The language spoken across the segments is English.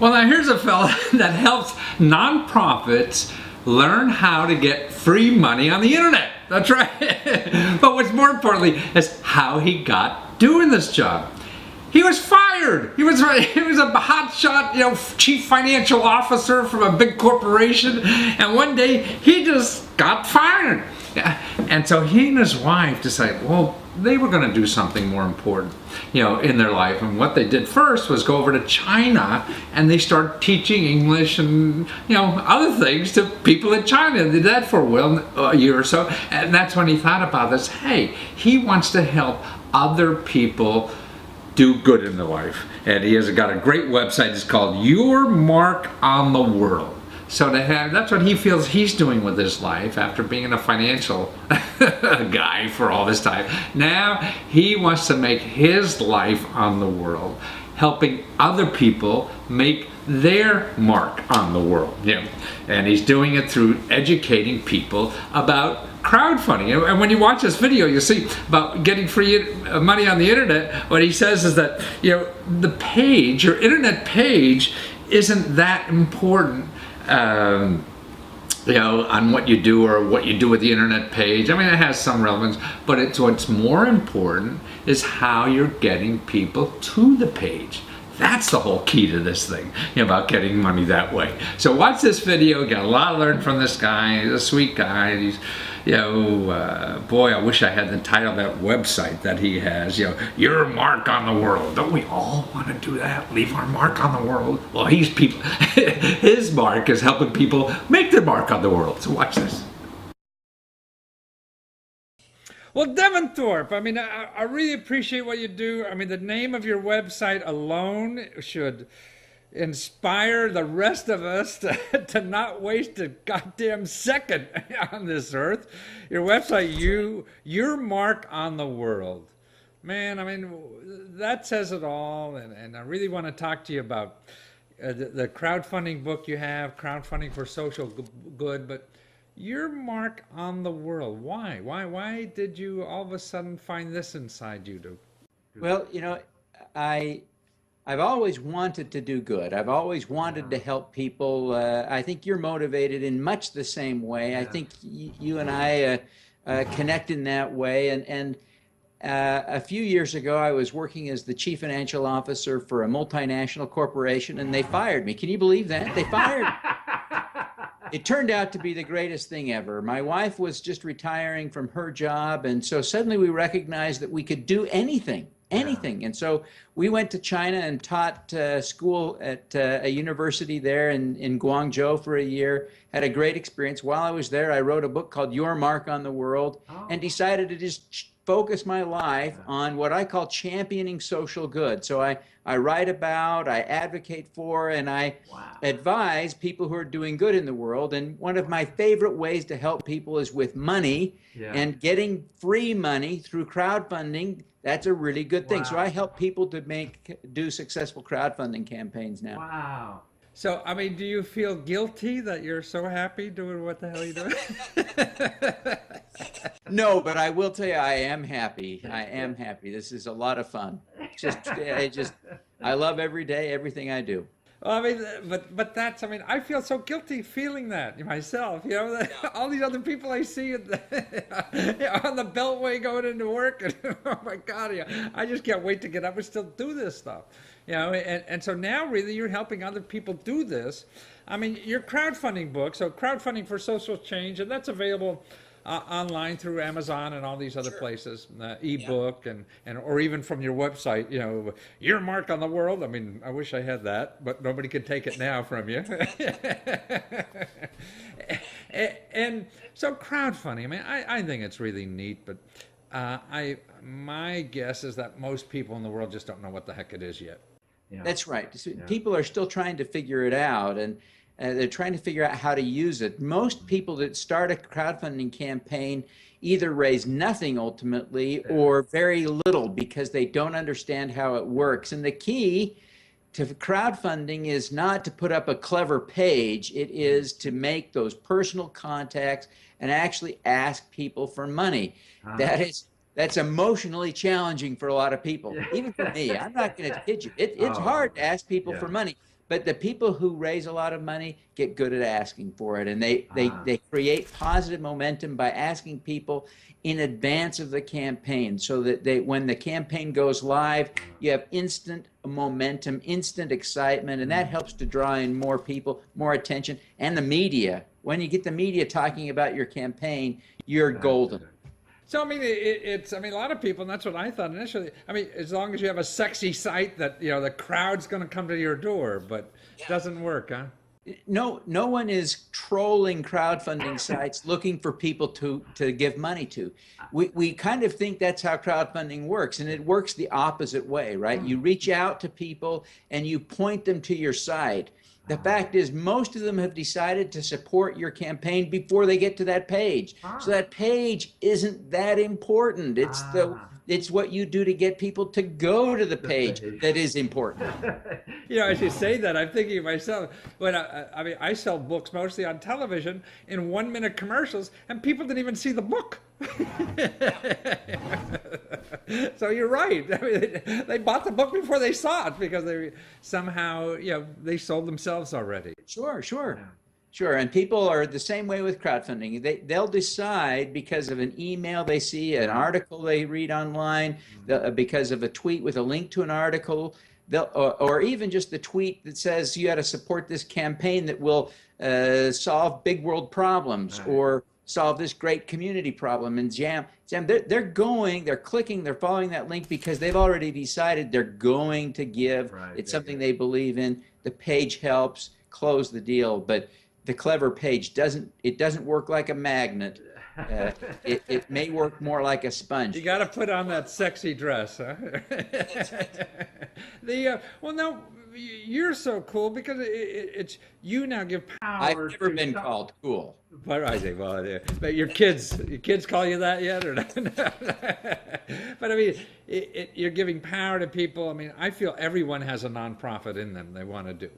Well, now here's a fella that helps nonprofits learn how to get free money on the internet. That's right. But what's more importantly is how he got doing this job. He was fired. He was a hotshot, chief financial officer from a big corporation, and one day he just got fired. And so he and his wife decided, well, they were going to do something more important, in their life. And what they did first was go over to China, and they started teaching English and, other things to people in China. They did that for a year or so. And that's when he thought about this. Hey, he wants to help other people do good in their life. And he has got a great website. It's called Your Mark on the World. So that's what he feels he's doing with his life after being a financial guy for all this time. Now he wants to make his life on the world, helping other people make their mark on the world. And he's doing it through educating people about crowdfunding. And when you watch this video, you see about getting free money on the internet. What he says is that the page, your internet page, isn't that important. On what you do or what you do with the internet page. I mean, it has some relevance, but what's more important is how you're getting people to the page. That's the whole key to this thing, about getting money that way. So watch this video, get a lot to learn from this guy. He's a sweet guy. He's, boy, I wish I had the title of that website that he has, Your Mark on the World. Don't we all want to do that? Leave our mark on the world? Well, his mark is helping people make their mark on the world. So watch this. Well, Devin Thorpe, I mean, I really appreciate what you do. I mean, the name of your website alone should inspire the rest of us to not waste a goddamn second on this earth. Your website, Your Mark on the World. Man, I mean, that says it all. And I really want to talk to you about the crowdfunding book you have, Crowdfunding for Social Good, but Your Mark on the World. Why did you all of a sudden find this inside you to? Well, I've always wanted to do good. I've always wanted to help people. I think you're motivated in much the same way. I think you and I connect in that way. And a few years ago, I was working as the chief financial officer for a multinational corporation, and they fired me. Can you believe that? They fired me. It turned out to be the greatest thing ever. My wife was just retiring from her job, and so suddenly we recognized that we could do anything. And so we went to China and taught school at a university there in Guangzhou for a year, had a great experience. While I was there, I wrote a book called Your Mark on the World and decided to just focus my life on what I call championing social good. So I write about, I advocate for, and I advise people who are doing good in the world. And one of my favorite ways to help people is with money and getting free money through crowdfunding. That's a really good thing. So I help people to do successful crowdfunding campaigns now. Wow. So, I mean, do you feel guilty that you're so happy doing what the hell you're doing? No, but I will tell you, I am happy. I am happy. This is a lot of fun. I love every day, everything I do. Well, I mean, but that's, I mean, I feel so guilty feeling that myself, all these other people I see on the Beltway going into work, and oh my God, I just can't wait to get up and still do this stuff, and so now really you're helping other people do this. I mean, your crowdfunding book, so Crowdfunding for Social Change, and that's available online through Amazon and all these other places, ebook and or even from your website, Your Mark on the World. I mean, I wish I had that, but nobody can take it now from you. And so crowdfunding, I mean, I think it's really neat, but my guess is that most people in the world just don't know what the heck it is yet. That's right. People are still trying to figure it out, and they're trying to figure out how to use it. Most people that start a crowdfunding campaign either raise nothing ultimately or very little because they don't understand how it works. And the key to crowdfunding is not to put up a clever page. It is to make those personal contacts and actually ask people for money. That's emotionally challenging for a lot of people, even for me. I'm not going to kid you. It's hard to ask people for money. But the people who raise a lot of money get good at asking for it, and they create positive momentum by asking people in advance of the campaign, so that when the campaign goes live, you have instant momentum, instant excitement, and that helps to draw in more people, more attention, and the media. When you get the media talking about your campaign, you're golden. So I mean, it's I mean, a lot of people, and that's what I thought initially. I mean, as long as you have a sexy site that the crowd's going to come to your door, but it doesn't work, huh? No one is trolling crowdfunding sites looking for people to give money to. We kind of think that's how crowdfunding works, and it works the opposite way, right? You reach out to people and you point them to your site. The fact is, most of them have decided to support your campaign before they get to that page. So that page isn't that important. It's what you do to get people to go to the page that is important. As you say that, I'm thinking of myself. When I mean, I sell books mostly on television in 1-minute commercials, and people didn't even see the book. So you're right. I mean, they bought the book before they saw it because they somehow, they sold themselves already. Sure, and people are the same way with crowdfunding. They'll decide because of an email they see, an article they read online, because of a tweet with a link to an article, or even just the tweet that says you got to support this campaign that will solve big world problems, or solve this great community problem. And they're clicking, they're following that link because they've already decided they're going to give. It's something they believe in. The page helps close the deal, but the clever page doesn't work like a magnet. It may work more like a sponge. You got to put on that sexy dress, huh? Well, no, you're so cool because it's you now give power. I've never been called cool. But I say, well, but your kids call you that yet, or not? But I mean, you're giving power to people. I mean, I feel everyone has a nonprofit in them they want to do.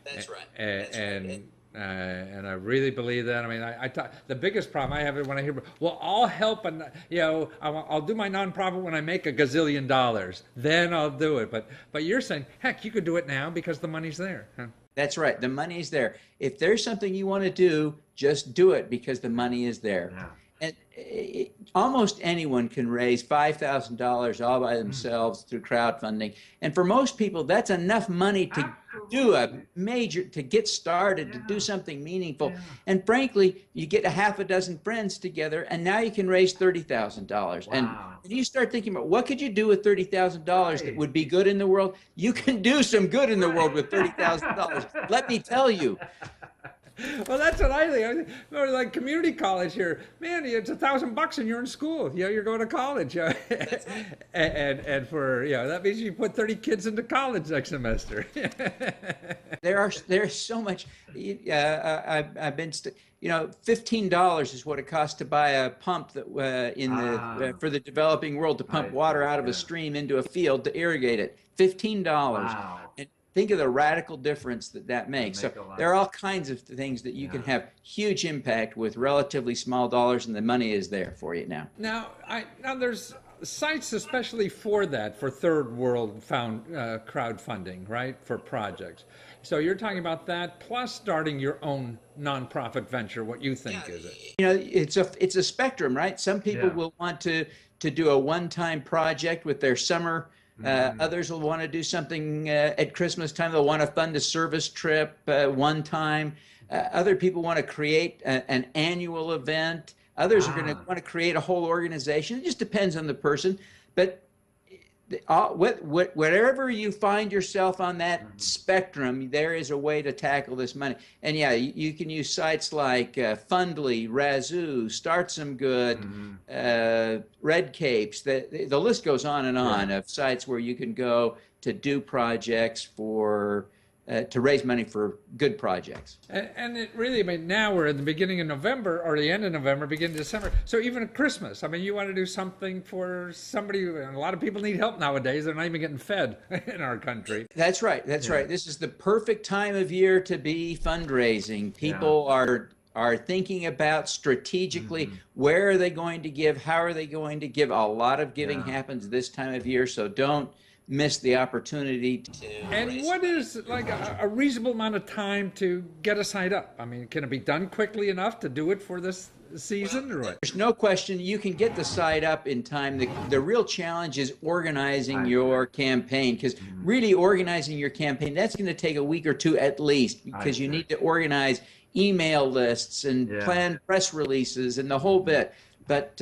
That's right. And I really believe that. I mean, the biggest problem I have is when I hear, well, I'll help, and I'll do my nonprofit when I make $1 gazillion, then I'll do it. But you're saying, heck, you could do it now because the money's there. Huh? That's right. The money's there. If there's something you want to do, just do it because the money is there. Yeah. And almost anyone can raise $5,000 all by themselves through crowdfunding. And for most people, that's enough money to to get started, to do something meaningful. Yeah. And frankly, you get a half a dozen friends together, and now you can raise $30,000. Wow. And you start thinking about what could you do with $30,000 that would be good in the world? You can do some good in the world with $30,000. Let me tell you. Well, that's what I think. Or like community college here, man. It's $1,000 and you're in school. You're going to college. And for that means you put 30 kids into college next semester. There's so much. I've been. $15 is what it costs to buy a pump that for the developing world to pump water out of a stream into a field to irrigate it. $15. Wow. And think of the radical difference that makes. So there are all kinds of things that you can have huge impact with relatively small dollars, and the money is there for you now. Now there's sites especially for that, for third world crowdfunding, right, for projects. So you're talking about that, plus starting your own nonprofit venture. What you think is it? It's a spectrum, right? Some people will want to do a one-time project with their summer. Others will want to do something at Christmas time. They'll want to fund a service trip one time. Other people want to create an annual event. Others are going to want to create a whole organization. It just depends on the person. But wherever you find yourself on that spectrum, there is a way to tackle this money. And you can use sites like Fundly, Razoo, Start Some Good, Red Capes. The list goes on and on of sites where you can go to do projects for to raise money for good projects. And it really, now we're in the beginning of November, or the end of November, beginning of December. So even at Christmas, you want to do something for somebody, and a lot of people need help nowadays. They're not even getting fed in our country. That's right. That's right. This is the perfect time of year to be fundraising. People are thinking about strategically where are they going to give, how are they going to give. A lot of giving happens this time of year, so don't miss the opportunity to. And what is like a reasonable amount of time to get a site up? I mean, can it be done quickly enough to do it for this season or what? There's no question you can get the site up in time. The real challenge is organizing your campaign, because really organizing your campaign, that's going to take a week or two at least, because you need to organize email lists and plan press releases and the whole bit. But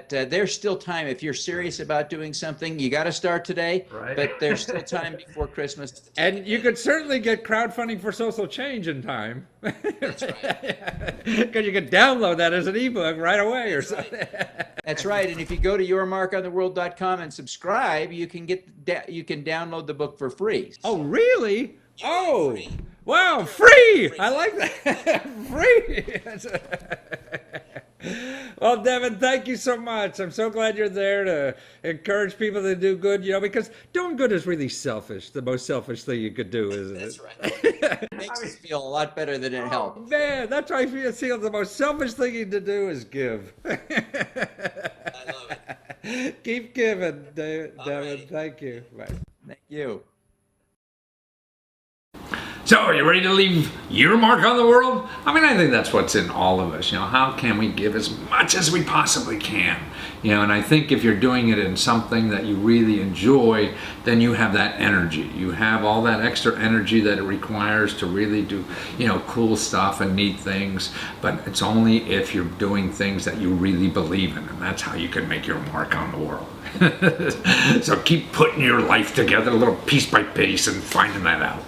there's still time. If you're serious about doing something, you got to start today. Right. But there's still time before Christmas. And you could certainly get crowdfunding for social change in time. That's right. Because you can download that as an ebook right away or something. That's right. And if you go to yourmarkontheworld.com and subscribe, you can download the book for free. Oh, really? Oh, wow, free! I like that. Free! Well, Devin, thank you so much. I'm so glad you're there to encourage people to do good, because doing good is really selfish. The most selfish thing you could do, isn't it? That's right. It makes us feel a lot better than it helps. Man, that's why I feel the most selfish thing to do is give. I love it. Keep giving, Devin. Right. Thank you. Bye. Thank you. So, are you ready to leave your mark on the world? I mean, I think that's what's in all of us. How can we give as much as we possibly can? And I think if you're doing it in something that you really enjoy, then you have that energy. You have all that extra energy that it requires to really do, cool stuff and neat things. But it's only if you're doing things that you really believe in, and that's how you can make your mark on the world. So keep putting your life together a little piece by piece and finding that out.